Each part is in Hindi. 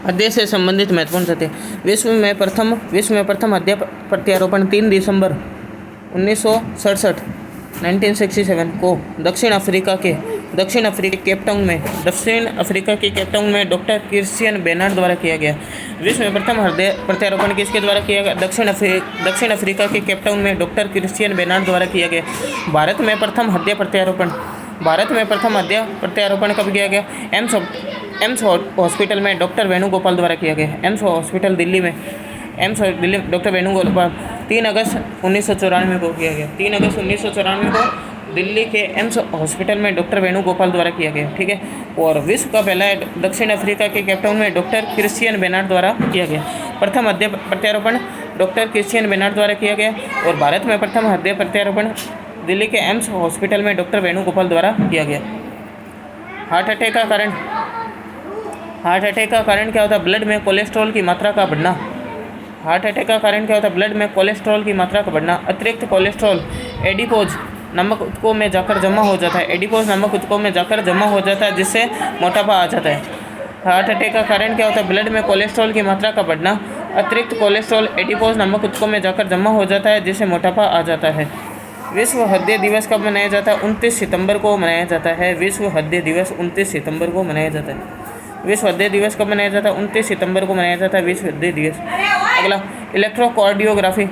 हृदय से संबंधित महत्वपूर्ण तथ्य। विश्व में प्रथम हृदय प्रत्यारोपण 3 दिसंबर 1967 1967 को दक्षिण अफ्रीका के केप टाउन में डॉक्टर क्रिश्चियन बेनार्ड द्वारा किया गया। विश्व में प्रथम हृदय प्रत्यारोपण किसके द्वारा किया गया? दक्षिण अफ्रीका के केप टाउन में डॉक्टर क्रिश्चियन बेनार्ड द्वारा किया गया। भारत में प्रथम हृदय प्रत्यारोपण कब किया गया? एम्स हॉस्पिटल में डॉक्टर वेणुगोपाल द्वारा किया गया। एम्स हॉस्पिटल दिल्ली में डॉक्टर वेणुगोपाल 3 अगस्त 1994 को किया गया। 3 अगस्त 1994 को दिल्ली के एम्स हॉस्पिटल में डॉक्टर वेणुगोपाल द्वारा किया गया। ठीक है। और विश्व का पहला दक्षिण अफ्रीका के केप टाउन में डॉक्टर क्रिश्चियन बेनार्ड द्वारा किया गया। प्रथम हृदय प्रत्यारोपण डॉक्टर क्रिश्चियन बेनार्ड द्वारा किया गया। और भारत में प्रथम हृदय प्रत्यारोपण दिल्ली के एम्स हॉस्पिटल में डॉक्टर वेणुगोपाल द्वारा किया गया। हार्ट अटैक का कारण क्या होता है? ब्लड में कोलेस्ट्रॉल की मात्रा का बढ़ना। हार्ट अटैक का कारण क्या होता है? ब्लड में कोलेस्ट्रॉल की मात्रा का बढ़ना। अतिरिक्त कोलेस्ट्रॉल एडिपोज नामक ऊतकों में जाकर जमा हो जाता है। जिससे मोटापा आ जाता है। हार्ट अटैक का कारण क्या होता है? ब्लड में कोलेस्ट्रॉल की मात्रा का बढ़ना। अतिरिक्त कोलेस्ट्रॉल एडिपोज नामक ऊतकों में जाकर जमा हो जाता है, जिससे मोटापा आ जाता है। विश्व हृदय दिवस कब मनाया जाता है? 29 सितंबर को मनाया जाता है। विश्व हृदय दिवस 29 सितंबर को मनाया जाता है। विश्व हृदय दिवस कब मनाया जाता है? 29 सितंबर को मनाया जाता है विश्व हृदय दिवस। अगला इलेक्ट्रोकार्डियोग्राफी,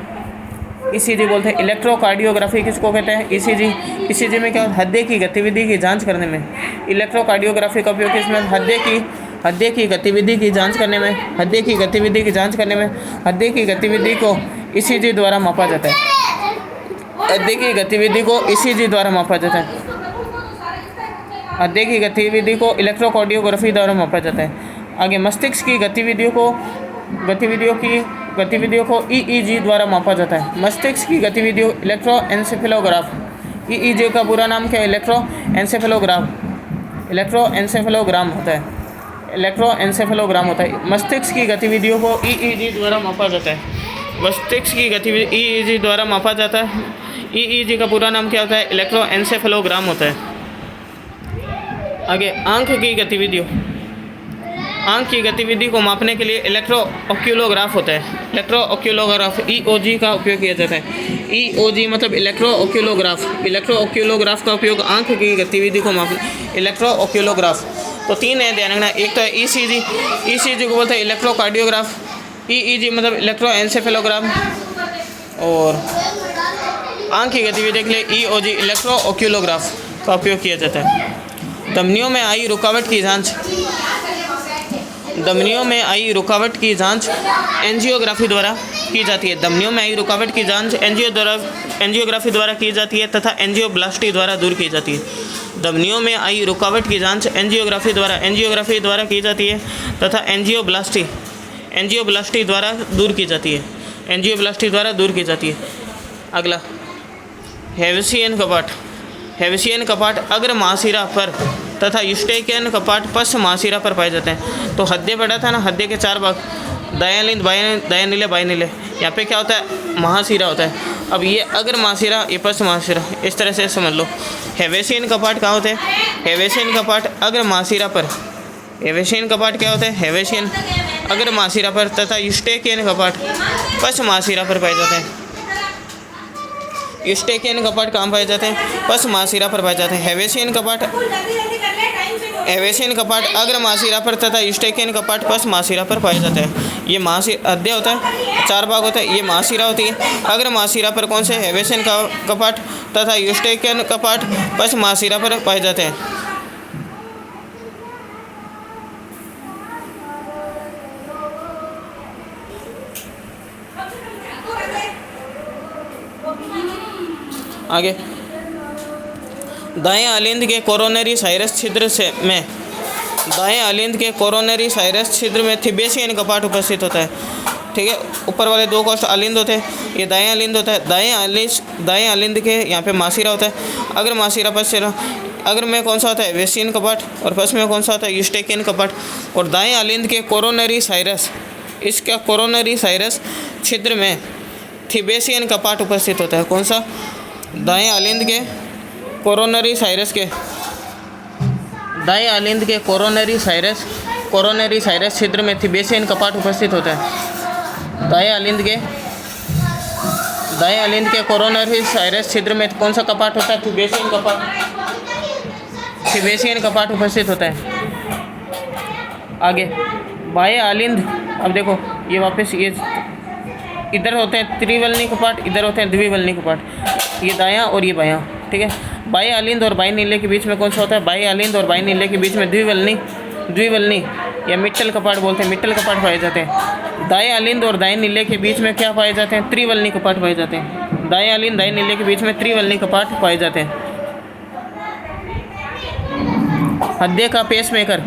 ईसीजी बोलते हैं। इलेक्ट्रोकार्डियोग्राफी किसको कहते हैं? ईसीजी में क्या होता है? हृदय की गतिविधि की जांच करने में इलेक्ट्रोकार्डियोग्राफी का उपयोग किसमें? हृदय की गतिविधि की जांच करने में हृदय की गतिविधि को ईसीजी द्वारा मापा जाता है। हृदय की गतिविधि को ईसीजी द्वारा मापा जाता है। हृदय की गतिविधि को इलेक्ट्रोकार्डियोग्राफी द्वारा मापा जाता है। आगे मस्तिष्क की गतिविधियों को ईईजी द्वारा मापा जाता है। मस्तिष्क की गतिविधियों इलेक्ट्रोएन्सेफेलोग्राफ। ईईजी का पूरा नाम क्या है? इलेक्ट्रोएन्सेफेलोग्राम होता है। मस्तिष्क की गतिविधियों को ईईजी द्वारा मापा जाता है। मस्तिष्क की गतिविधि ईईजी द्वारा मापा जाता है। ईईजी का पूरा नाम क्या होता है? इलेक्ट्रोएन्सेफेलोग्राम होता है। आगे आँख की गतिविधि को मापने के लिए इलेक्ट्रोओक्यूलोग्राफ होता है। ईओजी का उपयोग किया जाता है। ईओजी मतलब इलेक्ट्रोओक्यूलोग्राफ का उपयोग आँख की गतिविधि को मापने इलेक्ट्रोओक्यूलोग्राफ। तो 3 है, ध्यान रखना। एक तो है ईसीजी को बोलते हैं इलेक्ट्रोकार्डियोग्राफ। ईईजी मतलब इलेक्ट्रोएन्सेफेलोग्राम। और आँख की गतिविधि के लिए ईओजी इलेक्ट्रोओक्यूलोग्राफ का उपयोग किया जाता है। धमनियों में आई रुकावट की जांच एंजियोग्राफी द्वारा की जाती है। धमनियों में आई रुकावट की जांच एंजियोग्राफी द्वारा की जाती है तथा एंजियोब्लास्टी द्वारा दूर की जाती है। धमनियों में आई रुकावट की जांच एंजियोग्राफी द्वारा की जाती है तथा एंजियोब्लास्टी द्वारा दूर की जाती है। अगला हेविसियन कपाट अग्र महाशिरा पर तथा यूस्टेकियन कपाट पश्च महाशिरा पर पाए जाते हैं। तो हृदय पड़ा था ना, हृदय के 4 भाग, दायां नीले बाएं नीले। यहाँ पे क्या होता है? महाशिरा होता है। अब ये अग्र महाशिरा, ये पश्च महाशिरा, इस तरह से समझ लो। हेविसियन कपाट कहाँ होते हैं? हेविसियन कपाट अग्र महाशिरा पर। हेविसियन कपाट क्या होते हैं? हेविसियन अग्र महाशिरा पर तथा यूस्टेकियन कपाट पश्च महाशिरा पर पाए जाते हैं। यूस्टेकियन कपाट कहाँ पाए जाते हैं? पश्च महाशिरा पर पाए जाते हैं। हेविसियन कपाट अग्र महाशिरा पर तथा यूस्टेकियन कपाट पश्च महाशिरा पर पाए जाते हैं। ये हृदय होता है, 4 भाग होता है। ये महाशिरा होती है। अग्र महाशिरा पर कौन से? हेविसियन कपाट तथा यूस्टेकियन कपाट पश्च महाशिरा पर पाए जाते हैं। आगे दाएं अलिंद के कोरोनरी साइरस छिद्र में थिबेसियन कपाट उपस्थित होता है। ठीक है। ऊपर वाले 2 कोष्ठ अलिंद होते हैं, ये दाएं अलिंद होता है। दाएं अलिंद के यहाँ पे महाशिरा होता है। अग्र महाशिरा पश्चिरा। अग्र में कौन सा होता है? वेसियन कपाट। और पश्च में कौन सा होता है? यूस्टेकियन कपाट। और दाएं अलिंद के कोरोनरी साइरस छिद्र में थिबेसियन कपाट उपस्थित होता है। कौन सा? दाएं अलिंद के कोरोनरी साइरस कोरोनरी साइरस छिद्र में थिबेसियन कपाट उपस्थित होता है। दाएं अलिंद के कोरोनरी साइरस छिद्र में कौन सा कपाट होता है? थिबेसियन कपाट उपस्थित होता है। आगे बाएं अलिंद, अब देखो ये वापस ये इधर होते हैं त्रिवलनी कपाट, इधर होते हैं द्विवलनी कपाट, ये दायां और ये बायां, ठीक है। बाएं अलिंद और बाएं नीले के बीच में कौन सा होता है? बाएं अलिंद और बाएं नीले के बीच में द्विवलनी या मिट्टल कपाट बोलते हैं, मिट्टल कपाट पाए जाते हैं। दाएं अलिंद और दाएं नीले के बीच में क्या पाए जाते हैं? त्रिवलनी कपाट पाए जाते हैं। दाएं अलिंद दाएं नीले के बीच में त्रिवलनी कपाट पाए जाते हैं। हृदय का पेसमेकर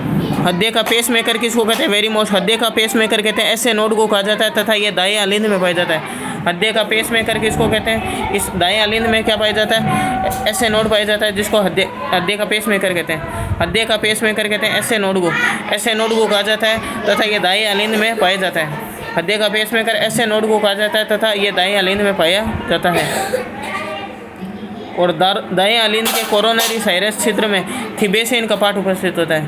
किसको कहते हैं? Very most. हृदय का पेसमेकर कहते हैं ऐसे नोड को कहा जाता है तथा ये दाएं अलिंद में पाया जाता है। हृदय का पेसमेकर किसको कहते हैं? इस दाएं अलिंद में क्या पाया जाता है? ऐसे नोड पाया जाता है जिसको हृदय का पेसमेकर कहते हैं। हृदय का पेसमेकर कहते हैं ऐसे नोड को कहा जाता है तथा ये दाएं अलिंद में पाया जाता है। हृदय का पेसमेकर ऐसे नोड को कहा जाता है तथा ये दाएं अलिंद में पाया जाता है। और दाएं अलिंद के कोरोनरी साइरस छिद्र में थिबेसियन कपाट उपस्थित होता है।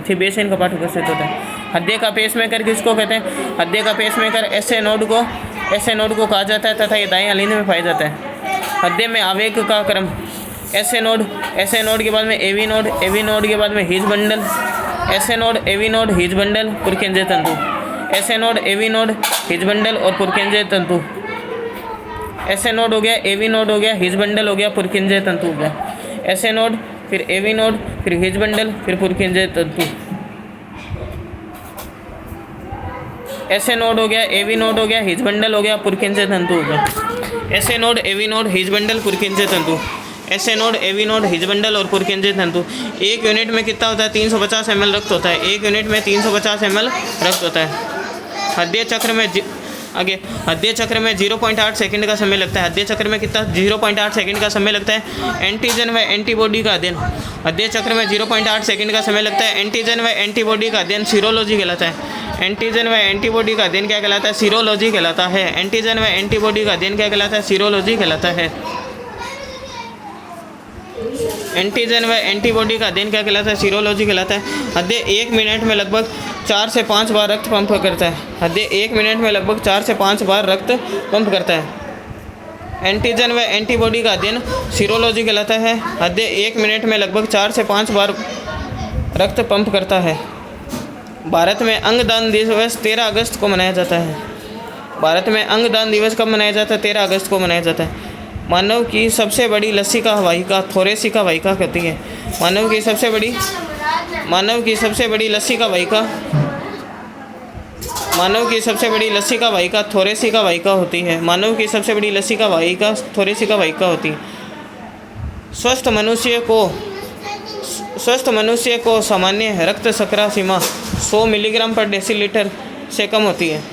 हृदय का पेसमेकर किसको कहते हैं? हृदय का पेसमेकर ऐसे नोड को कहा जाता है तथा ये दाएं अलिंद में पाया जाता है। हृदय में आवेग का क्रम ऐसे नोड के बाद में एवी नोड के बाद में हिज बंडल, ऐसे node AV node His bundle पुरकेंद्रीय तंतु, ऐसे node AV node His bundle और पुरकेंद्रीय तंतु। ऐसे नोड हो गया, एवी नोड हो गया, हिज बंडल हो गया, पुरकेंद्रीय तंतु हो गया। ऐसे नोड, फिर एवी नोड, फिर हिज बंडल, फिर पुरकेंद्रीय तंतु। ऐसे नोड हो गया, एवी नोड हो गया, हिज बंडल हो गया, पुरकेंद्रीय तंतु हो गया। ऐसे node, AV node, His bundle, पुरकेंद्रीय तंतु। ऐसे node, AV node, His bundle और पुरकेंद्रीय तंतु। एक यूनिट में कितना होता है? 350 ml रक्त होता है। एक यूनिट में 350 ml रक्त होता है। हृदय चक्र में 0.8 सेकंड का समय लगता है। हृदय चक्र में कितना? 0.8 सेकंड का समय लगता है एंटीजन व एंटीबॉडी का अध्ययन। हृदय चक्र में 0.8 सेकंड का समय लगता है एंटीजन व एंटीबॉडी का अध्ययन सीरोलॉजी कहलाता है। एंटीजन व एंटीबॉडी का अध्ययन क्या कहलाता है? सीरोलॉजी कहलाता है। एंटीजन व एंटीबॉडी का अध्ययन क्या कहलाता है? सीरोलॉजी कहलाता है। एंटीजन व एंटीबॉडी का अध्ययन क्या कहलाता है? सीरोलॉजी कहलाता है। हृदय 1 मिनट में लगभग 4 से 5 बार रक्त पंप करता है। हृदय 1 मिनट में लगभग 4 से 5 बार रक्त पंप करता है। एंटीजन व एंटीबॉडी का अध्ययन सीरोलॉजी कहलाता है। हृदय 1 मिनट में लगभग 4 से 5 बार रक्त पंप करता है। भारत में अंगदान दिवस 13 अगस्त को मनाया जाता है। भारत में अंगदान दिवस कब मनाया जाता है? 13 अगस्त को मनाया जाता है। मानव की सबसे बड़ी लसिका वाहिका थोरेसिका वाहिका कहती है। मानव की सबसे बड़ी लसिका वाहिका थोरेसिका वाहिका होती है। मानव की सबसे बड़ी लसिका वाहिका थोरेसिका वाहिका होती है। स्वस्थ मनुष्य को सामान्य रक्त शर्करा सीमा 100 मिलीग्राम पर डेसीलीटर से कम होती है।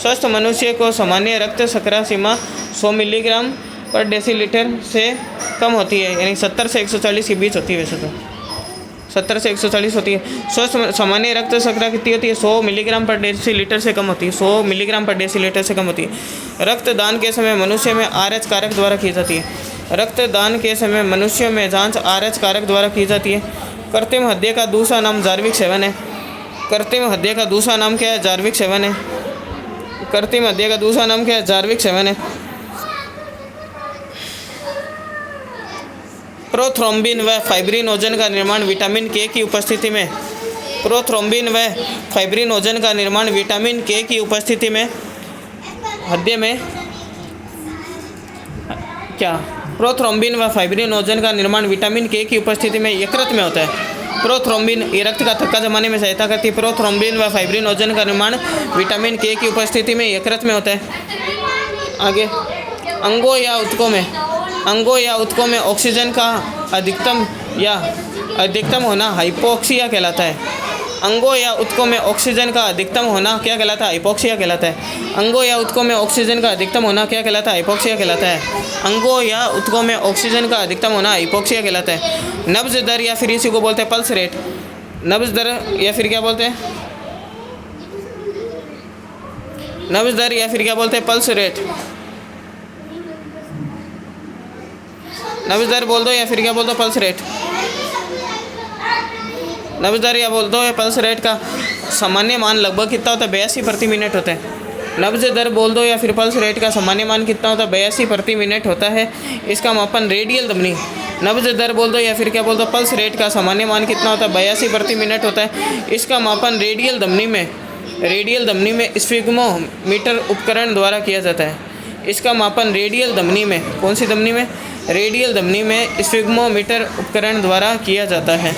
स्वस्थ मनुष्य को सामान्य रक्त शर्करा सीमा 100 मिलीग्राम पर डेसीलीटर से कम होती है, यानी 70 से 140 के बीच होती है। वैसे तो 70 से 140 होती है। स्वस्थ सामान्य रक्त शर्करा कितनी होती है? 100 मिलीग्राम पर डेसीलीटर से कम होती है। 100 मिलीग्राम पर डेसीलीटर से कम होती है। रक्तदान के समय मनुष्य में RH कारक द्वारा की जाती है। रक्तदान के समय मनुष्यों में जांच RH कारक द्वारा की जाती है। कृत्रिम हृदय का दूसरा नाम जार्विक 7 है। कृत्रिम हृदय का दूसरा नाम क्या है? जार्विक 7 है। कृत्रिम हृदय का दूसरा नाम क्या है? जार्विक 7 है। प्रोथ्रोम्बिन व फाइब्रिनोजन का निर्माण विटामिन के की उपस्थिति में हृदय में क्या? प्रोथ्रोम्बिन व फाइब्रिनोजन का निर्माण विटामिन के की उपस्थिति में यकृत में होता है। प्रोथ्रोम्बिन ये रक्त का थक्का जमाने में सहायता करती है। प्रोथ्रोम्बिन व फाइब्रिनोजन का निर्माण विटामिन के की उपस्थिति में यकृत में होता है। आगे अंगों या ऊतकों में ऑक्सीजन का अधिकतम होना हाइपोक्सिया कहलाता है। अंगों या ऊतकों में ऑक्सीजन का अधिकतम होना क्या कहलाता है? हाइपोक्सिया कहलाता है। अंगों या ऊतकों में ऑक्सीजन का अधिकतम होना क्या कहलाता है? हाइपोक्सिया कहलाता है। अंगों या ऊतकों में ऑक्सीजन का अधिकतम होना हाइपोक्सिया कहलाता है। नब्ज दर या फिर इसी को बोलते हैं पल्स रेट। नब्ज दर या फिर क्या बोलते हैं? नब्ज दर या फिर क्या बोलते हैं? Pulse rate. नब्ज दर बोल दो या फिर क्या बोल दो? Pulse rate. नब्ज दर या बोल दो या पल्स रेट का सामान्य मान लगभग कितना होता है? 82 प्रति मिनट होता है। नब्ज दर बोल दो या फिर पल्स रेट का सामान्य मान कितना होता है? 82 प्रति मिनट होता है। इसका मापन रेडियल धमनी। नब्ज दर बोल दो या फिर क्या बोल दो? पल्स रेट का सामान्य मान कितना होता है? 82 प्रति मिनट होता है। इसका मापन रेडियल धमनी में स्फिग्मोमीटर उपकरण द्वारा किया जाता है। इसका मापन रेडियल धमनी में, कौन सी धमनी में? रेडियल धमनी में स्फिग्मोमीटर उपकरण द्वारा किया जाता है।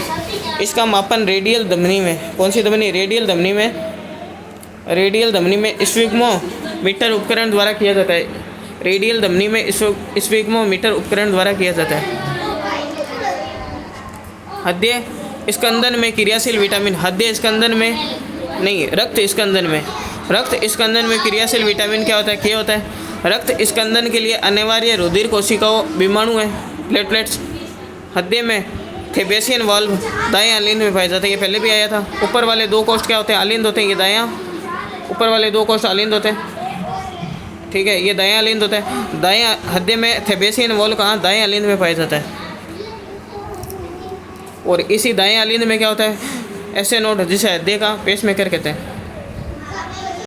इसका मापन रेडियल धमनी में, कौन सी धमनी? रेडियल धमनी में स्फिग्मोमीटर उपकरण द्वारा किया जाता है। रेडियल धमनी में स्फिग्मोमीटर उपकरण द्वारा किया जाता है। हृदय स्कंदन में क्रियाशील विटामिन, हृदय स्कंदन में नहीं, रक्त स्कंदन में क्रियाशील विटामिन क्या होता है? क्या होता है? रक्त स्कंदन के लिए अनिवार्य रुधिर कोशिकाओं विमाणु है, प्लेटलेट्स। हृदय में थेबेसियन वाल्व दाएं अलिंद में पाया जाता है। ये पहले भी आया था। ऊपर वाले 2 कोष्ठ क्या होते हैं? अलिंद होते हैं। ये दायां, ऊपर वाले 2 कोष्ठ अलिंद होते हैं, ठीक है। ये दायां अलिंद होता है। दायां हृदय में थेबेसियन वाल्व कहाँ? दाएं अलिंद में पाया जाता है। और इसी दाएं अलिंद में क्या होता है? ऐसे नोड, जिसे हृदय का पेसमेकर कहते हैं।